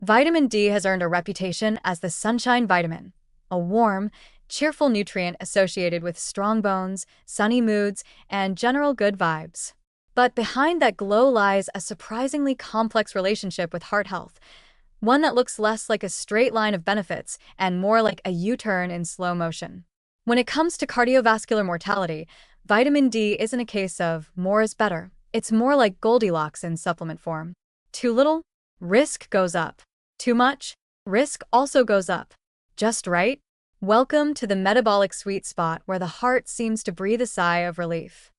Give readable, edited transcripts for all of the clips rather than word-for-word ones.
Vitamin D has earned a reputation as the sunshine vitamin, a warm, cheerful nutrient associated with strong bones, sunny moods, and general good vibes. But behind that glow lies a surprisingly complex relationship with heart health, one that looks less like a straight line of benefits and more like a U-turn in slow motion. When it comes to cardiovascular mortality, vitamin D isn't a case of more is better. It's more like Goldilocks in supplement form. Too little? Risk goes up. Too much? Risk also goes up. Just right? Welcome to the metabolic sweet spot where the heart seems to breathe a sigh of relief.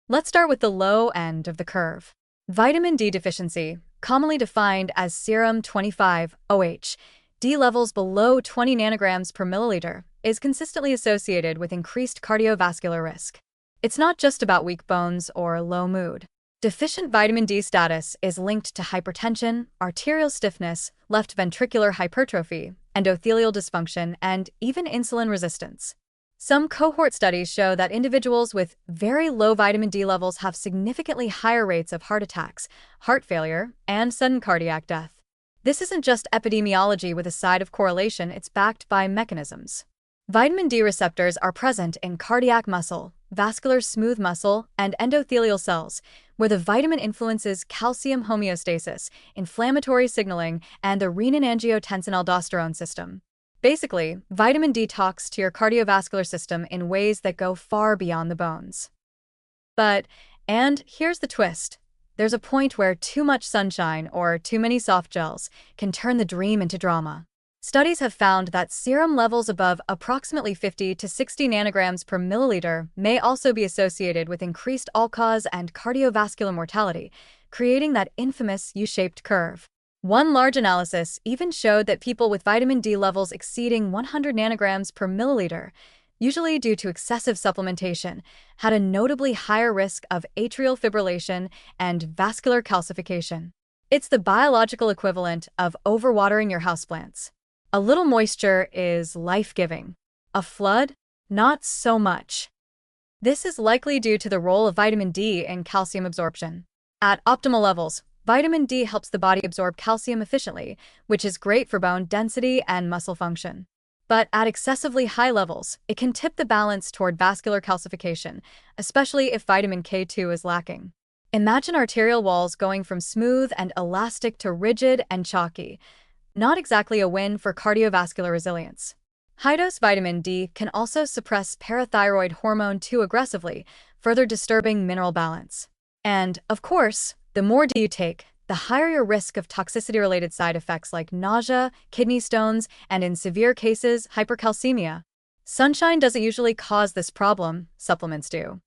Let's start with the low end of the curve. Vitamin D deficiency, commonly defined as serum 25-OH, D levels below 20 nanograms per milliliter, is consistently associated with increased cardiovascular risk. It's not just about weak bones or low mood. Deficient vitamin D status is linked to hypertension, arterial stiffness, left ventricular hypertrophy, endothelial dysfunction, and even insulin resistance. Some cohort studies show that individuals with very low vitamin D levels have significantly higher rates of heart attacks, heart failure, and sudden cardiac death. This isn't just epidemiology with a side of correlation, it's backed by mechanisms. Vitamin D receptors are present in cardiac muscle, vascular smooth muscle, and endothelial cells, where the vitamin influences calcium homeostasis, inflammatory signaling, and the renin-angiotensin-aldosterone system. Basically, vitamin D talks to your cardiovascular system in ways that go far beyond the bones. And here's the twist. There's a point where too much sunshine or too many soft gels can turn the dream into drama. Studies have found that serum levels above approximately 50 to 60 nanograms per milliliter may also be associated with increased all-cause and cardiovascular mortality, creating that infamous U-shaped curve. One large analysis even showed that people with vitamin D levels exceeding 100 nanograms per milliliter, usually due to excessive supplementation, had a notably higher risk of atrial fibrillation and vascular calcification. It's the biological equivalent of overwatering your houseplants. A little moisture is life-giving. A flood? Not so much. This is likely due to the role of vitamin D in calcium absorption. At optimal levels, vitamin D helps the body absorb calcium efficiently, which is great for bone density and muscle function. But at excessively high levels, it can tip the balance toward vascular calcification, especially if vitamin K2 is lacking. Imagine arterial walls going from smooth and elastic to rigid and chalky. Not exactly a win for cardiovascular resilience. High-dose vitamin D can also suppress parathyroid hormone too aggressively, further disturbing mineral balance. And, of course, the more D you take, the higher your risk of toxicity-related side effects like nausea, kidney stones, and in severe cases, hypercalcemia. Sunshine doesn't usually cause this problem, supplements do.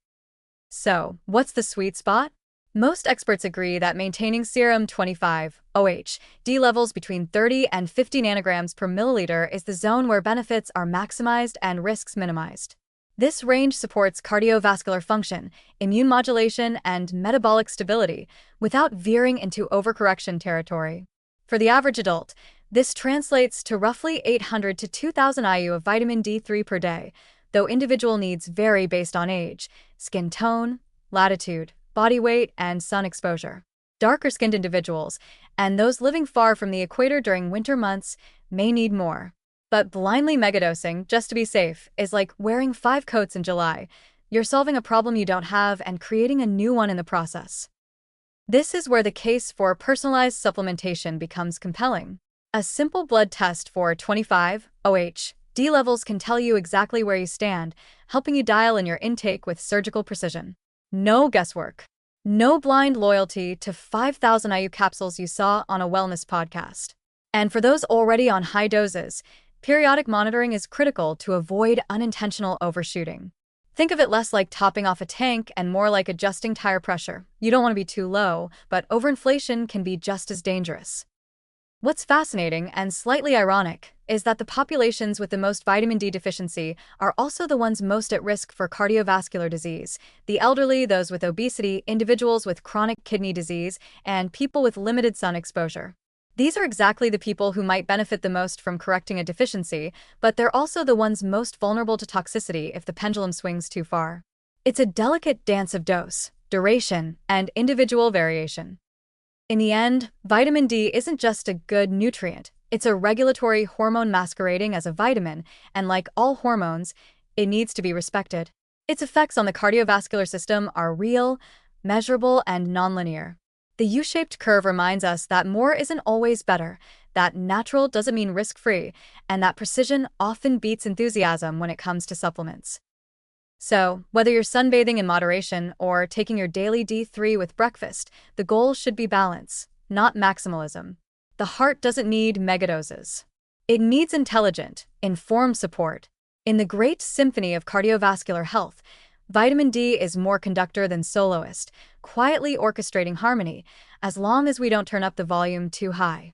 So, what's the sweet spot? Most experts agree that maintaining serum 25-OH D levels between 30 and 50 nanograms per milliliter is the zone where benefits are maximized and risks minimized. This range supports cardiovascular function, immune modulation, and metabolic stability without veering into overcorrection territory. For the average adult, this translates to roughly 800 to 2,000 IU of vitamin D3 per day, though individual needs vary based on age, skin tone, latitude, body weight, and sun exposure. Darker-skinned individuals, and those living far from the equator during winter months, may need more. But blindly megadosing, just to be safe, is like wearing 5 coats in July. You're solving a problem you don't have and creating a new one in the process. This is where the case for personalized supplementation becomes compelling. A simple blood test for 25-OH D levels can tell you exactly where you stand, helping you dial in your intake with surgical precision. No guesswork. No blind loyalty to 5,000 IU capsules you saw on a wellness podcast. And for those already on high doses, periodic monitoring is critical to avoid unintentional overshooting. Think of it less like topping off a tank and more like adjusting tire pressure. You don't want to be too low, but overinflation can be just as dangerous. What's fascinating and slightly ironic is that the populations with the most vitamin D deficiency are also the ones most at risk for cardiovascular disease: the elderly, those with obesity, individuals with chronic kidney disease, and people with limited sun exposure. These are exactly the people who might benefit the most from correcting a deficiency, but they're also the ones most vulnerable to toxicity if the pendulum swings too far. It's a delicate dance of dose, duration, and individual variation. In the end, vitamin D isn't just a good nutrient. It's a regulatory hormone masquerading as a vitamin, and like all hormones, it needs to be respected. Its effects on the cardiovascular system are real, measurable, and nonlinear. The U-shaped curve reminds us that more isn't always better, that natural doesn't mean risk-free, and that precision often beats enthusiasm when it comes to supplements. So, whether you're sunbathing in moderation or taking your daily D3 with breakfast, the goal should be balance, not maximalism. The heart doesn't need megadoses. It needs intelligent, informed support. In the great symphony of cardiovascular health, vitamin D is more conductor than soloist, quietly orchestrating harmony, as long as we don't turn up the volume too high.